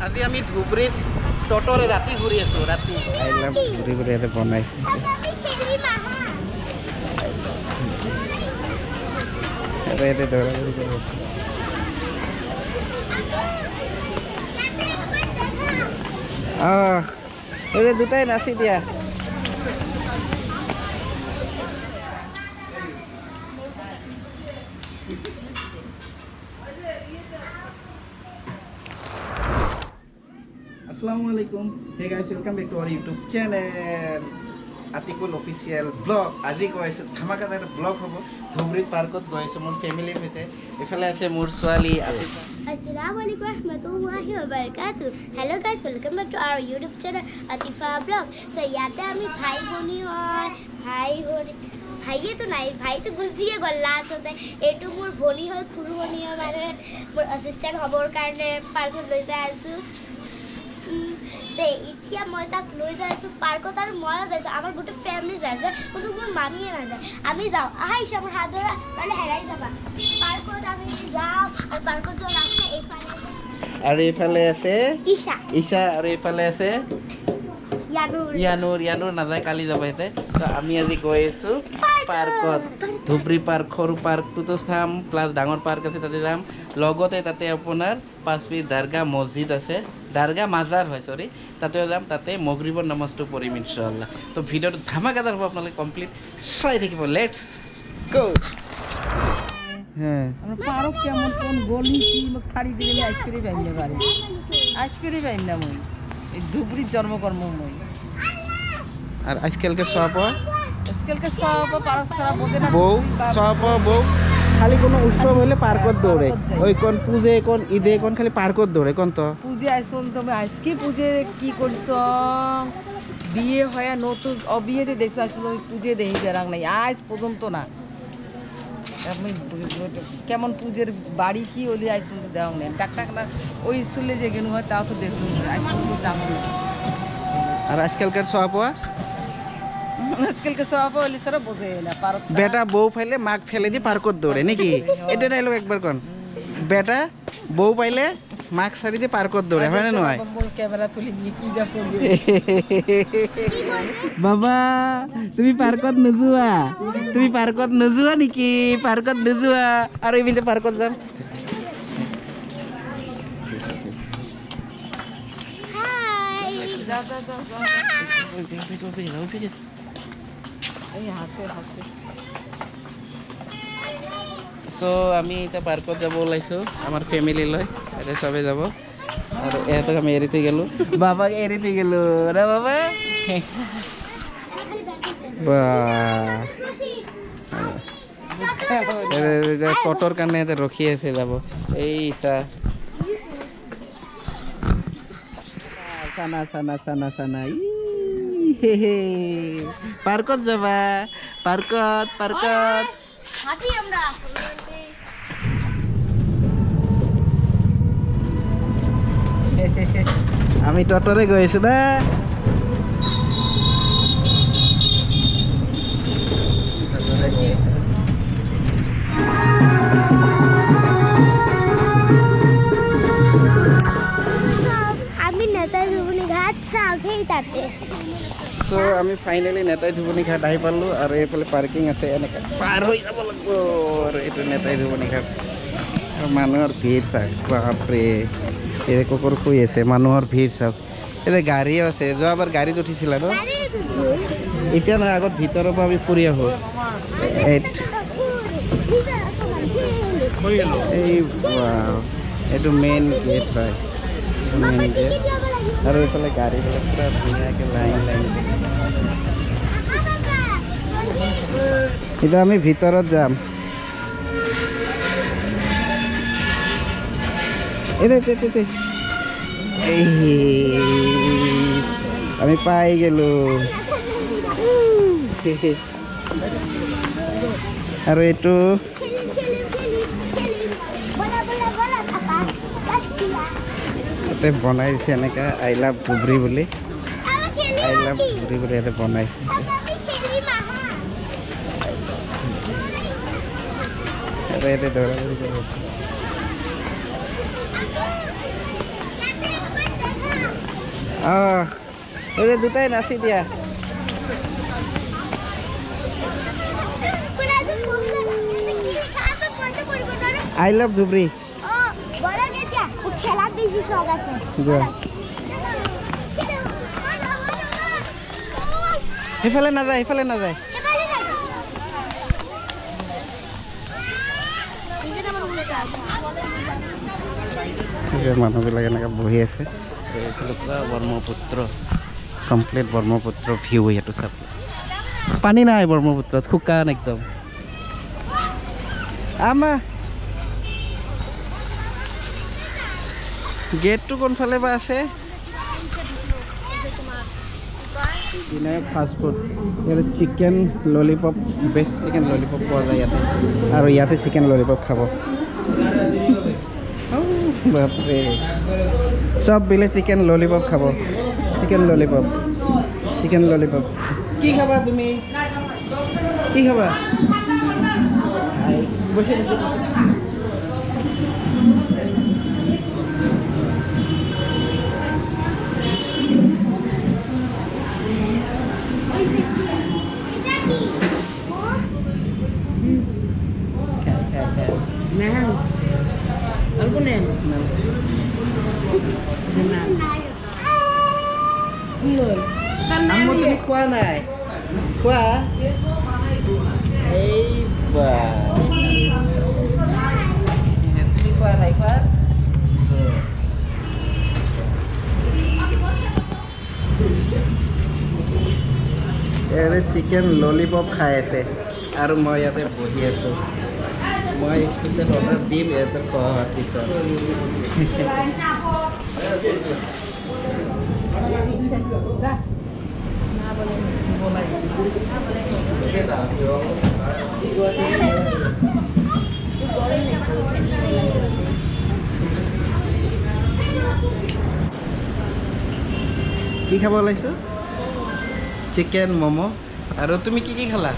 আজি আমি ধুবুৰীত টটৰে ৰাতি ঘূৰি আছো ৰাতি আই লাভ ঘূৰি ঘূৰি ইয়াতে বনাইছে ইয়াতে দৌৰা দৌৰি কৰি এই দুটাই নাচি দিয়া Assalamualaikum. Hey guys, welcome back to our YouTube channel. Atikul official vlog. Aji goisu dhamakadar vlog hobo. Dhubrit parkot goisu mor family hoite. Efale ase mor swali Atika. Assalamualaikum warahmatullahi wabarakatuh. Hello guys, welcome back to our YouTube channel Atifa vlog. So yate ami bhai boni hoy, ভাইয়ে তো নাই ভাই তো গুজিয়ে গল last হতে এটু মোর ভনি হয় খুরু ভনি হয় মানে মোর অ্যাসিস্ট্যান্ট হবর কারণে পার্কত লৈ যাই আছো তে ইতিয়া মই তাক লৈ যাই আছো পার্কত আর মজা যাইছে আমার গোটে ফ্যামিলি যাইছে কিন্তু মোর মামিয়ে না যায় আমি যাও আইসা মোর হাত ধরা তাহলে হেরাই যাবা পার্কত আমি যাও আর পার্কত যাও রাস্তা এইখানে আর এইফালে আছে ঈশা ঈশা আর এইফালে আছে ইয়ানুর না যায় কালি যাব হেতে তো আমি আজি গৈ আছো পার্কত ধুবৰী পাৰ্ক সৰু পাৰ্কটো চাম প্লাস ডাঙৰ পাৰ্ক আছে তাতে যাম লগতে তাতে আপোনাৰ পাঁচপীৰ দৰগাহ মছজিদ আছে দৰগাহ মাজাৰ হয় সৰি তাতেও যাম তাতে মগৰিবৰ নামাজটো পঢ়িম ইনশাআল্লাহ তো ভিডিওটো ধামাকাদাৰ হ'ব আপোনালোকে কমপ্লিট চাই থাকিব লেটস গো হ্যাঁ আমরা পারক কেমন কোন গলি কি মোক শাড়ি দিলে আইসক্রি বাইনে পারে আইসক্রি বাইন না মই এই ধুবড়ি জন্মকর্ম মই আর আজকালকে সব আজকালকে সব পারক সারা বোঝে না বউ সব বউ খালি কোনো উৎসব হলে পার্কত দৌড়ে ওই কোন পূজে কোন ঈদে কোন খালি পার্কত দৌড়ে কোন তো পূজে আইসন তুমি আজকে পূজে কি করছ বিয়ে হয় নতুন অবিয়েতে দেখছ আজ তুমি পূজে দেখি বেরাং নাই আজ পর্যন্ত না আমি কেমন পূজের বাড়ি কি হলি আজ পর্যন্ত দেওয়া নেই ডাক্তার না ওই স্কুলে যে গেনু হয় তাও তো দেখলুম আজ পর্যন্ত যাবো না আর আজকালকার সব আজকালকে সব হলি সারা বোঝে না পারক বেটা বউ পাইলে মাক ফেলে দিয়ে পার্কত দৌড়ে নাকি এটা ডায়লগ একবার কোন বেটা বউ পাইলে মাক ছাড়ি দিয়ে পার্কত দৌড়ে হয় না নয় ক্যামেরা তুলি নিয়ে কি যা করবি বাবা তুমি পার্কত নোযোৱা নেকি পাৰ্কত নোযোৱা আৰু এইপিনে পার্কত যাম যা যা যা এই হাসে হাসে সো আমি এতিয়া পার্কত যাব ওলাইছো আমার ফ্যামিলি লৈ এটা সবে যাব আর এতক আমি এরিতে গেলো বাবাকে এরিতে গেলো রে বাবা টটর কারণে এতে রখি আছে যাব এইটা সানা সানা সানা সানা পার্কত যাবা পার্কত পার্কত হাঁটি আমরা আমি টটরে গেছি না আমি নেতাই ধুবুনি ঘাট চাও খেই তাতে সো আমি ফাইনালি নেতাই ধুবুনি ঘাট আহি পালো আৰু এইফালে পাৰ্কিং আছে এনেকৈ পাৰ হৈ যাব লাগিব আৰু এইটো নেতাই ধুবুনি ঘাট মানুহৰ ভিৰ চাওক বাপৰে এই কুকুৰ শুই আছে মানুহৰ ভিৰ চাওক এতিয়া গাড়ীও আছে যোৱাবাৰ গাড়ীত উঠিছিলা ন এতিয়া নহয় আগত ভিতৰৰ পৰা আমি ফুৰি আহোঁ এই এইটো মেইন গেট হয় মেইন গেট আৰু এইফালে গাড়ীবিলাক পুৰা ধুনীয়াকৈ লাইন লাইন এতিয়া আমি ভিতৰত যাম এই আমি পাই গেলো আৰু এইটো ইয়াতে বনাইছে এনেকৈ আই লাভ ধুবুৰী বুলি আই লাভ ধুবুৰী বুলি ইয়াতে বনাইছে আৰু ইয়াতে দৌৰা দৌৰি কৰি আছে এই দুটাই নাচি দিয়া আই লাভ ধুবৰী খেলাত বেশি শখ আছে সেইফালে নাযায় সেইফালে নাযায় মানুহবিলাক এনেকৈ বহি আছে পুৰা ব্ৰহ্মপুত্ৰ কমপ্লিট ব্ৰহ্মপুত্ৰ ভিউ ইয়াতো চাব পানী নাই ব্ৰহ্মপুত্ৰত শুকান একদম আমা গেটটো কোনফালে বা আছে ফাষ্ট ফুড ইয়াতে chicken lollipop best chicken lollipop পোৱা যায় ইয়াতে আৰু ইয়াতে চিকেন ললিপপ খাব বাপৰে সব বিলে চিকেন ললিপপ খাব চিকেন ললিপপ কি খাবা তুমি কি খাবা বসে বসে খোৱা নাই খোৱা এই তুমি খোৱা নাই খোৱা চিকেন ললিপপ খাই আছে আৰু মই ইয়াতে বহি আছোঁ মই স্পেচিয়েল অৰ্ডাৰ দিম ইয়াতে খোৱা হোৱাৰ পিছত কি খাব ওলাইছো চিকেন ম'ম' আৰু তুমি কি কি খালা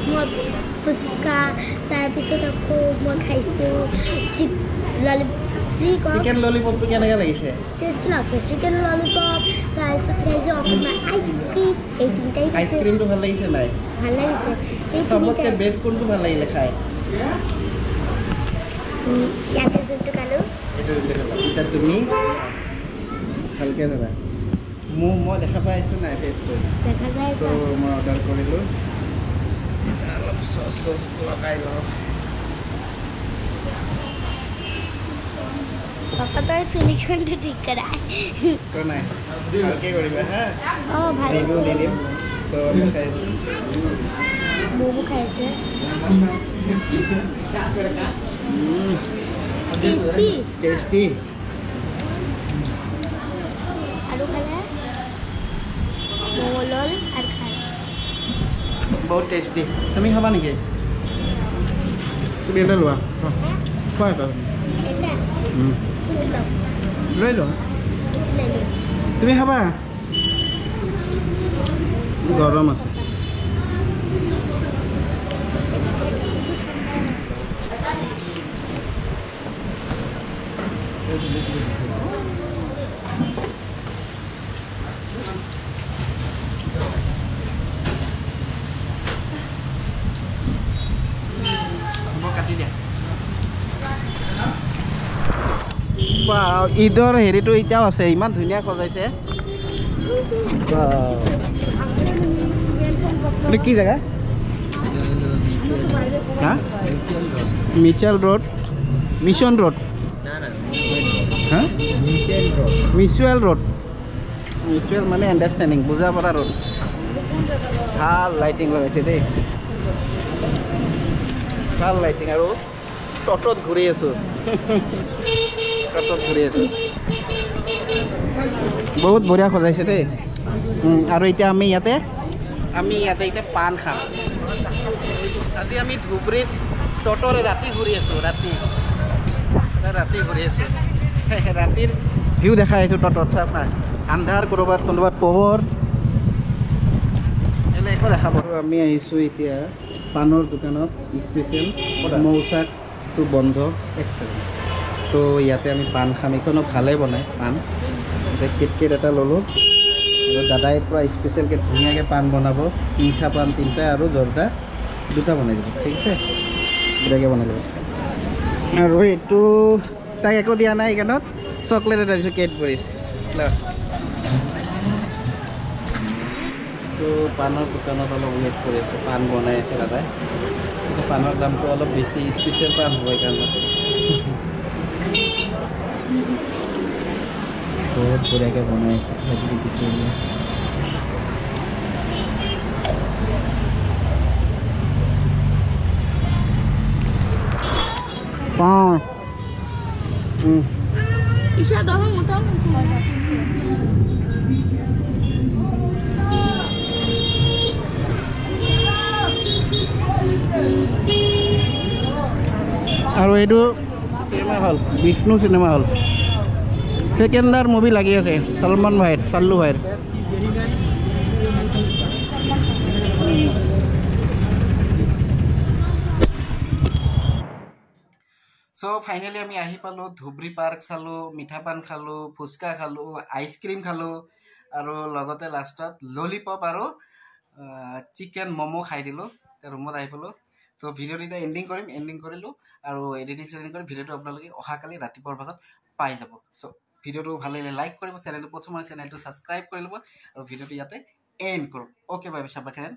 মই ফুচকা তাৰপিছত আকৌ মই খাইছোঁ চিকেন ললিপপটো কেনেকৈ লাগিছে টেষ্টি লাগছে চিকেন ললিপপ তাৰপিছত খাইছোঁ অকণমান আইচক্ৰীম এই তিনিটাই আইচক্ৰীমটো ভাল লাগিছে নাই ভাল লাগিছে চবতকৈ বেষ্ট কোনটো ভাল লাগিলে খাই ইয়াতে যোনটো খালোঁ এতিয়া তুমি ভালকৈ ধৰা মই দেখা পাই আছোঁ নাই ফেচটো দেখা যায় চ' মই অৰ্ডাৰ কৰিলোঁ অলপ চচ লগাই লওঁ পাপা তই চুলিখনটো ঠিক কৰা একো নাই ভালকৈ কৰিবা হা অঁ ভাল ৰিভিউ দি দিম চ' আমি খাই আছোঁ ম'মো খাইছে টেষ্টি টেষ্টি আৰু খালে ম'ম' লল আৰু খাই বহুত টেষ্টি তুমি খাবা নেকি তুমি এটা লোৱা খোৱা এটা এটা লৈ লোৱা তুমি খাবা গৰম আছে কাটি দিয়া ঈদৰ হেৰিটো এতিয়াও আছে ইমান ধুনীয়া সজাইছে কি জেগা হা মিচেল ৰোড মিছন ৰোড হা মিচুৱেল ৰোড মিচুৱেল মানে আণ্ডাৰষ্টেণ্ডিং বুজা পৰা ৰোড ভাল লাইটিং লগাইছে দেই ভাল লাইটিং আৰু টটত ঘূৰি আছোঁ বহুত বঢ়িয়া সজাইছে দেই আৰু এতিয়া আমি ইয়াতে এতিয়া পাণ খাম আজি আমি ধুবুৰীত টটৰে ৰাতি ঘূৰি আছোঁ ৰাতি ঘূৰি আছোঁ ৰাতিৰ ভিউ দেখাই আছোঁ টটত চাওক না আন্ধাৰ ক'ৰবাত পোহৰ এনে একো দেখাব আমি আহিছোঁ এতিয়া পাণৰ দোকানত স্পেচিয়েল মৌচাকটো বন্ধ তো ইয়াতে আমি পাণ খাম এইখনো ভালেই বনায় পাণ কিটকেট এটা ল'লোঁ আৰু দাদাই পূৰা স্পেচিয়েলকৈ ধুনীয়াকৈ পাণ বনাব মিঠা পাণ 3টা আৰু জৰ্দা 2টা বনাই দিব ঠিক আছে ধুনীয়াকৈ বনাই দিব আৰু এইটো তাক একো দিয়া নাই এইকাৰণত চকলেট এটা দিছোঁ কেডবেৰিজ তো পাণৰ দোকানত অলপ ৱেইট কৰি আছোঁ পাণ বনাই আছে দাদাই পাণৰ দামটো অলপ বেছি স্পেচিয়েল পাণ হ'ব এইকাৰণে বহুত বঢ়িয়াকৈ বনাই আছে সেইখিনি কিছু পাওঁ Isya doang motor. আৰু এইটো cinema hall Vishnu cinema hall Sikandar movie লাগি আছে সলমান ভাইৰ চাল্লু ভাইৰ সো ফাইনালি আমি আহি পালো ধুবৰী পাৰ্ক চালো মিঠা পান খালো ফুচকা খালো আইসক্ৰীম খালো আৰু লগতে লাষ্টত ললিপপ আৰু চিকেন মমো খাই দিলো ৰুমত আহি পালো তো ভিডিঅ'টো এতিয়া এণ্ডিং কৰিলোঁ আৰু এডিটিং কৰি ভিডিঅ'টো আপোনালোকে অহাকালি ৰাতিপুৱাৰ ভাগত পাই যাব সো ভিডিঅ'টো ভাল লাগিলে লাইক কৰিব চেনেলটো প্ৰথমে চেনেলটো ছাবস্ক্ৰাইব কৰি ল'ব আৰু ভিডিঅ'টো ইয়াতে এণ্ড কৰোঁ অ'কে বাই বাই চাবা খেৰেন